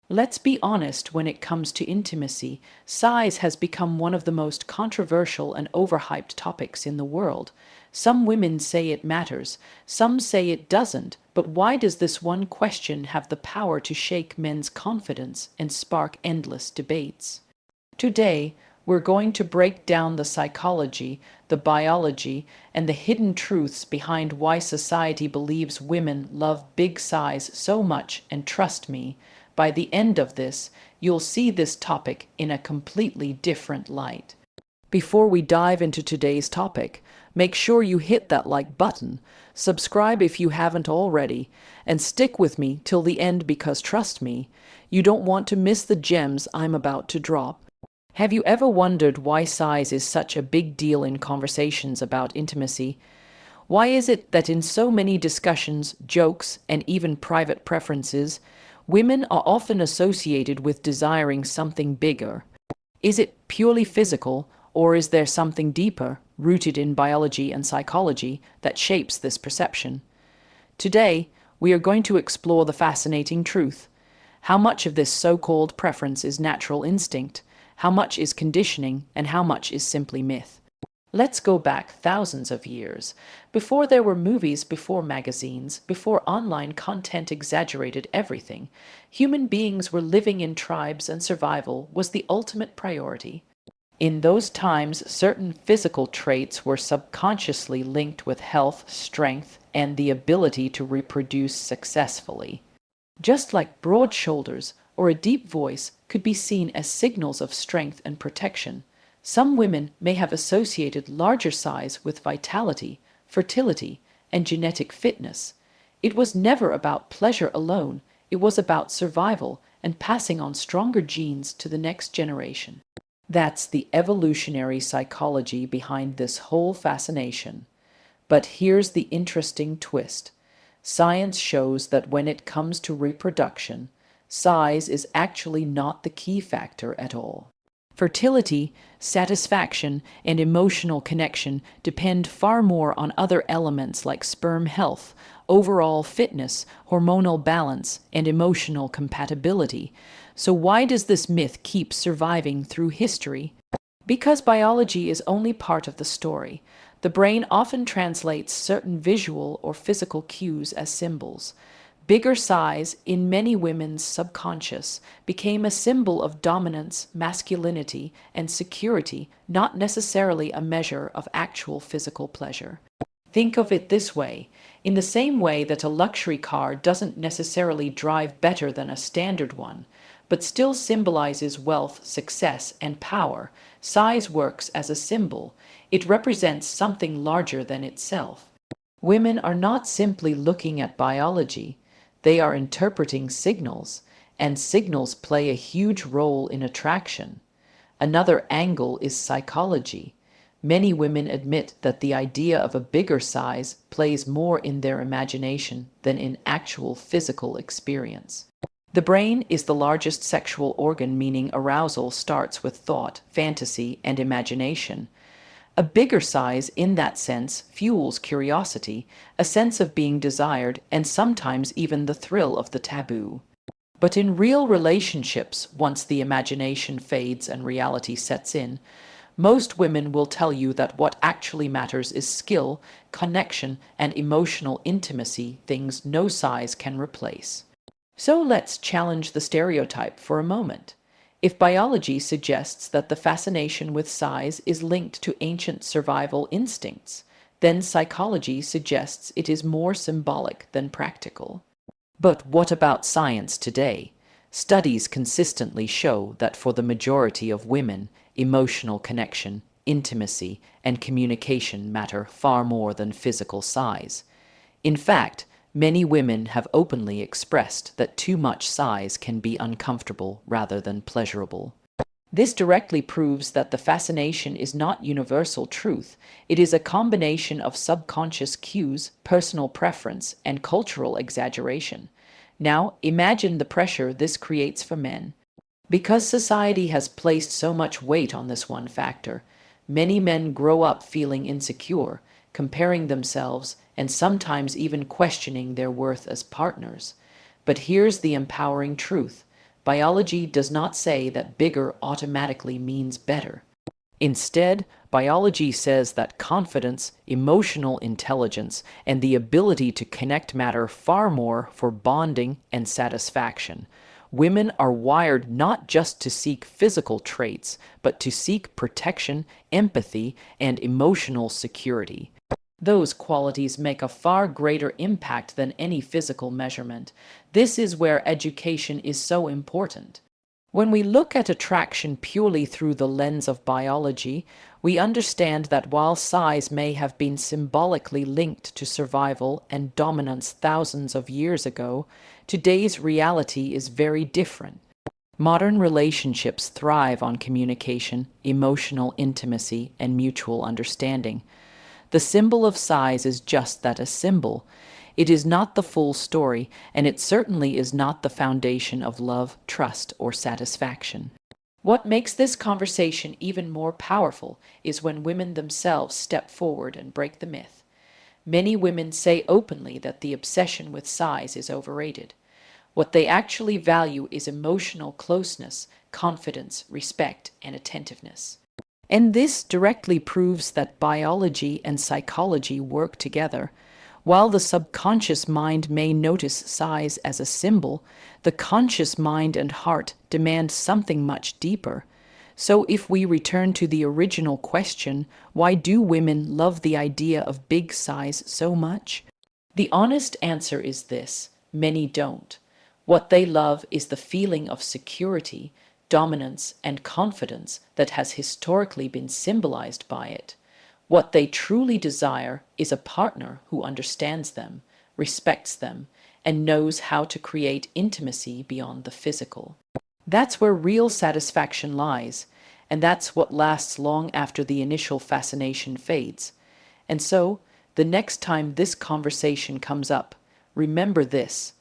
Let's be honest, when it comes to intimacy, size has become one of the most controversial and overhyped topics in the world. Some women say it matters, some say it doesn't, but why does this one question have the power to shake men's confidence and spark endless debates? Today, we're going to break down the psychology, the biology, and the hidden truths behind why society believes women love big size so much, and trust me, by the end of this, you'll see this topic in a completely different light. Before we dive into today's topic, make sure you hit that like button, subscribe if you haven't already, and stick with me till the end because trust me, you don't want to miss the gems I'm about to drop. Have you ever wondered why size is such a big deal in conversations about intimacy? Why is it that in so many discussions, jokes, and even private preferences, women are often associated with desiring something bigger? Is it purely physical, or is there something deeper, rooted in biology and psychology, that shapes this perception? Today, we are going to explore the fascinating truth. How much of this so-called preference is natural instinct? How much is conditioning, and how much is simply myth? Let's go back thousands of years, before there were movies, before magazines, before online content exaggerated everything. Human beings were living in tribes and survival was the ultimate priority. In those times, certain physical traits were subconsciously linked with health, strength, and the ability to reproduce successfully. Just like broad shoulders or a deep voice could be seen as signals of strength and protection, some women may have associated larger size with vitality, fertility, and genetic fitness. It was never about pleasure alone, it was about survival and passing on stronger genes to the next generation. That's the evolutionary psychology behind this whole fascination. But here's the interesting twist. Science shows that when it comes to reproduction, size is actually not the key factor at all. Fertility, satisfaction, and emotional connection depend far more on other elements like sperm health, overall fitness, hormonal balance, and emotional compatibility. So why does this myth keep surviving through history? Because biology is only part of the story. The brain often translates certain visual or physical cues as symbols. Bigger size, in many women's subconscious, became a symbol of dominance, masculinity, and security, not necessarily a measure of actual physical pleasure. Think of it this way. In the same way that a luxury car doesn't necessarily drive better than a standard one, but still symbolizes wealth, success, and power, size works as a symbol. It represents something larger than itself. Women are not simply looking at biology. They are interpreting signals, and signals play a huge role in attraction. Another angle is psychology. Many women admit that the idea of a bigger size plays more in their imagination than in actual physical experience. The brain is the largest sexual organ, meaning arousal starts with thought, fantasy, and imagination. A bigger size, in that sense, fuels curiosity, a sense of being desired, and sometimes even the thrill of the taboo. But in real relationships, once the imagination fades and reality sets in, most women will tell you that what actually matters is skill, connection, and emotional intimacy, things no size can replace. So let's challenge the stereotype for a moment. If biology suggests that the fascination with size is linked to ancient survival instincts, then psychology suggests it is more symbolic than practical. But what about science today? Studies consistently show that for the majority of women, emotional connection, intimacy, and communication matter far more than physical size. In fact, many women have openly expressed that too much size can be uncomfortable rather than pleasurable. This directly proves that the fascination is not universal truth. It is a combination of subconscious cues, personal preference, and cultural exaggeration. Now, imagine the pressure this creates for men. Because society has placed so much weight on this one factor, many men grow up feeling insecure, comparing themselves, and sometimes even questioning their worth as partners. But here's the empowering truth. Biology does not say that bigger automatically means better. Instead, biology says that confidence, emotional intelligence, and the ability to connect matter far more for bonding and satisfaction. Women are wired not just to seek physical traits, but to seek protection, empathy, and emotional security. Those qualities make a far greater impact than any physical measurement. This is where education is so important. When we look at attraction purely through the lens of biology, we understand that while size may have been symbolically linked to survival and dominance thousands of years ago, today's reality is very different. Modern relationships thrive on communication, emotional intimacy, and mutual understanding. The symbol of size is just that, a symbol. It is not the full story, and it certainly is not the foundation of love, trust, or satisfaction. What makes this conversation even more powerful is when women themselves step forward and break the myth. Many women say openly that the obsession with size is overrated. What they actually value is emotional closeness, confidence, respect, and attentiveness. And this directly proves that biology and psychology work together. While the subconscious mind may notice size as a symbol, the conscious mind and heart demand something much deeper. So if we return to the original question, why do women love the idea of big size so much? The honest answer is this: many don't. What they love is the feeling of security, dominance, and confidence that has historically been symbolized by it. What they truly desire is a partner who understands them, respects them, and knows how to create intimacy beyond the physical. That's where real satisfaction lies, and that's what lasts long after the initial fascination fades. And so, the next time this conversation comes up, remember this: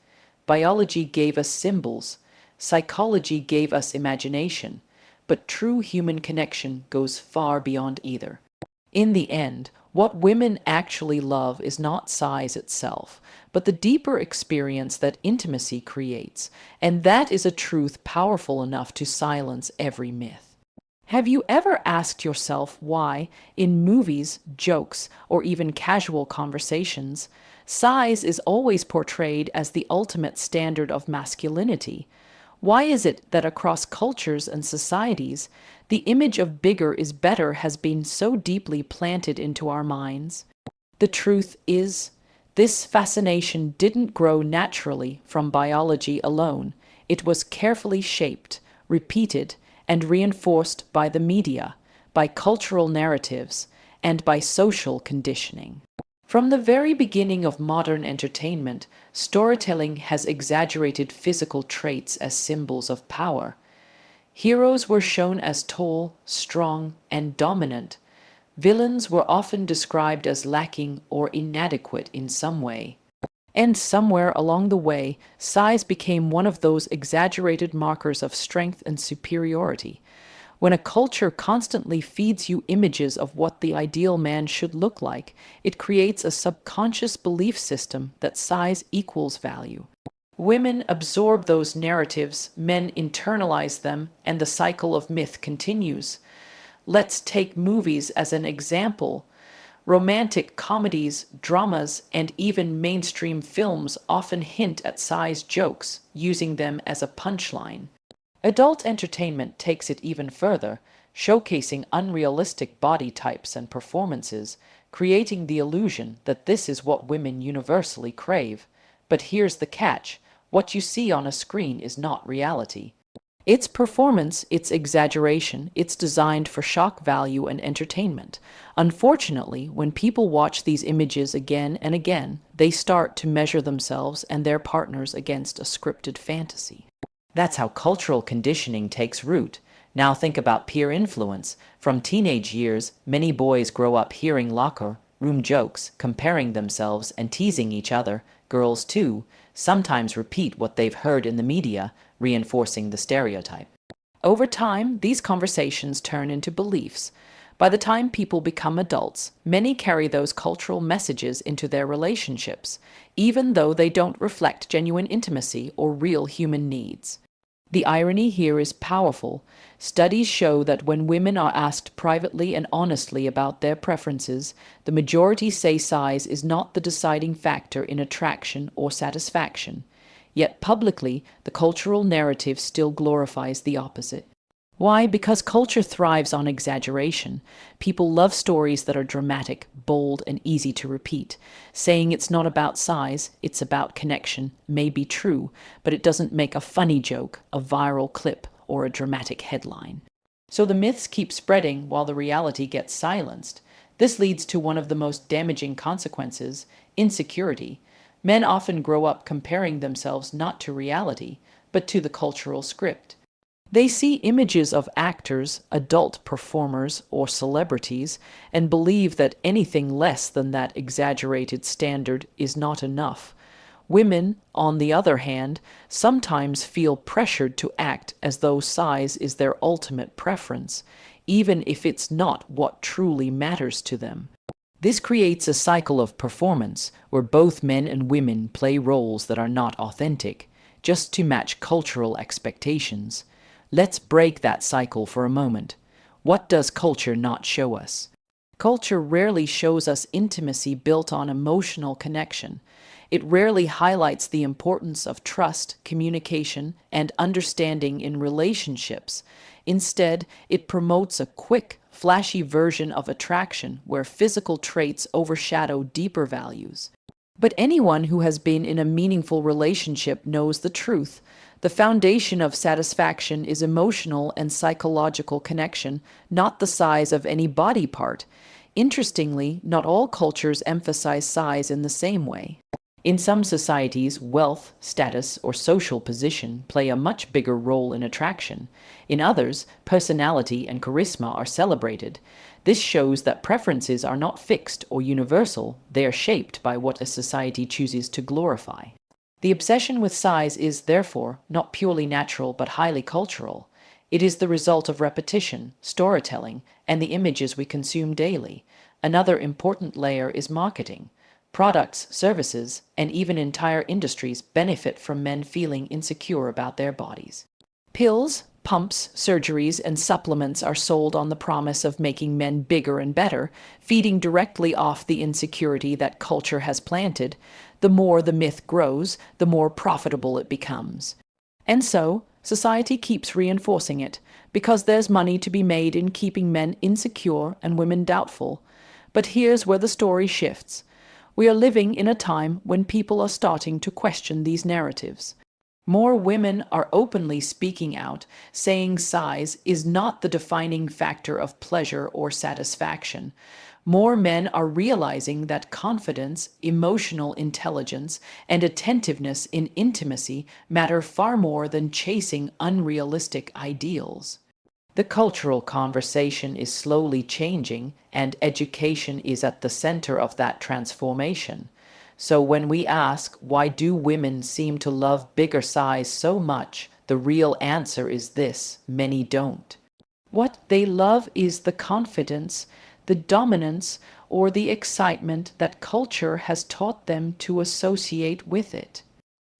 biology gave us symbols, psychology gave us imagination, but true human connection goes far beyond either. In the end, what women actually love is not size itself, but the deeper experience that intimacy creates, and that is a truth powerful enough to silence every myth. Have you ever asked yourself why, in movies, jokes, or even casual conversations, size is always portrayed as the ultimate standard of masculinity? Why is it that across cultures and societies, the image of bigger is better has been so deeply planted into our minds? The truth is, this fascination didn't grow naturally from biology alone. It was carefully shaped, repeated, and reinforced by the media, by cultural narratives, and by social conditioning. From the very beginning of modern entertainment, storytelling has exaggerated physical traits as symbols of power. Heroes were shown as tall, strong, and dominant. Villains were often described as lacking or inadequate in some way. And somewhere along the way, size became one of those exaggerated markers of strength and superiority. When a culture constantly feeds you images of what the ideal man should look like, it creates a subconscious belief system that size equals value. Women absorb those narratives, men internalize them, and the cycle of myth continues. Let's take movies as an example. Romantic comedies, dramas, and even mainstream films often hint at size jokes, using them as a punchline. Adult entertainment takes it even further, showcasing unrealistic body types and performances, creating the illusion that this is what women universally crave. But here's the catch: what you see on a screen is not reality. It's performance, it's exaggeration, it's designed for shock value and entertainment. Unfortunately, when people watch these images again and again, they start to measure themselves and their partners against a scripted fantasy. That's how cultural conditioning takes root. Now think about peer influence. From teenage years, many boys grow up hearing locker room jokes, comparing themselves and teasing each other. Girls, too, sometimes repeat what they've heard in the media, reinforcing the stereotype. Over time, these conversations turn into beliefs. By the time people become adults, many carry those cultural messages into their relationships, even though they don't reflect genuine intimacy or real human needs. The irony here is powerful. Studies show that when women are asked privately and honestly about their preferences, the majority say size is not the deciding factor in attraction or satisfaction. Yet publicly, the cultural narrative still glorifies the opposite. Why? Because culture thrives on exaggeration. People love stories that are dramatic, bold, and easy to repeat. Saying it's not about size, it's about connection may be true, but it doesn't make a funny joke, a viral clip, or a dramatic headline. So the myths keep spreading while the reality gets silenced. This leads to one of the most damaging consequences: insecurity. Men often grow up comparing themselves not to reality, but to the cultural script. They see images of actors, adult performers, or celebrities and believe that anything less than that exaggerated standard is not enough. Women, on the other hand, sometimes feel pressured to act as though size is their ultimate preference, even if it's not what truly matters to them. This creates a cycle of performance where both men and women play roles that are not authentic, just to match cultural expectations. Let's break that cycle for a moment. What does culture not show us? Culture rarely shows us intimacy built on emotional connection. It rarely highlights the importance of trust, communication, and understanding in relationships. Instead, it promotes a quick, flashy version of attraction where physical traits overshadow deeper values. But anyone who has been in a meaningful relationship knows the truth. The foundation of satisfaction is emotional and psychological connection, not the size of any body part. Interestingly, not all cultures emphasize size in the same way. In some societies, wealth, status, or social position play a much bigger role in attraction. In others, personality and charisma are celebrated. This shows that preferences are not fixed or universal, they are shaped by what a society chooses to glorify. The obsession with size is, therefore, not purely natural but highly cultural. It is the result of repetition, storytelling, and the images we consume daily. Another important layer is marketing. Products, services, and even entire industries benefit from men feeling insecure about their bodies. Pills, pumps, surgeries, and supplements are sold on the promise of making men bigger and better, feeding directly off the insecurity that culture has planted. The more the myth grows, the more profitable it becomes. And so, society keeps reinforcing it, because there's money to be made in keeping men insecure and women doubtful. But here's where the story shifts. We are living in a time when people are starting to question these narratives. More women are openly speaking out, saying size is not the defining factor of pleasure or satisfaction. More men are realizing that confidence, emotional intelligence, and attentiveness in intimacy matter far more than chasing unrealistic ideals. The cultural conversation is slowly changing, and education is at the center of that transformation. So when we ask, why do women seem to love bigger size so much, the real answer is this: many don't. What they love is the confidence, the dominance, or the excitement that culture has taught them to associate with it.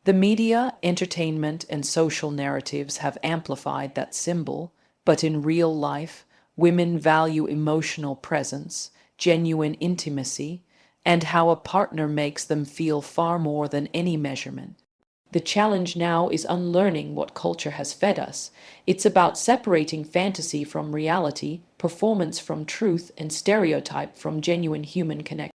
The media, entertainment, and social narratives have amplified that symbol, but in real life, women value emotional presence, genuine intimacy, and how a partner makes them feel far more than any measurement. The challenge now is unlearning what culture has fed us. It's about separating fantasy from reality, performance from truth, and stereotype from genuine human connection.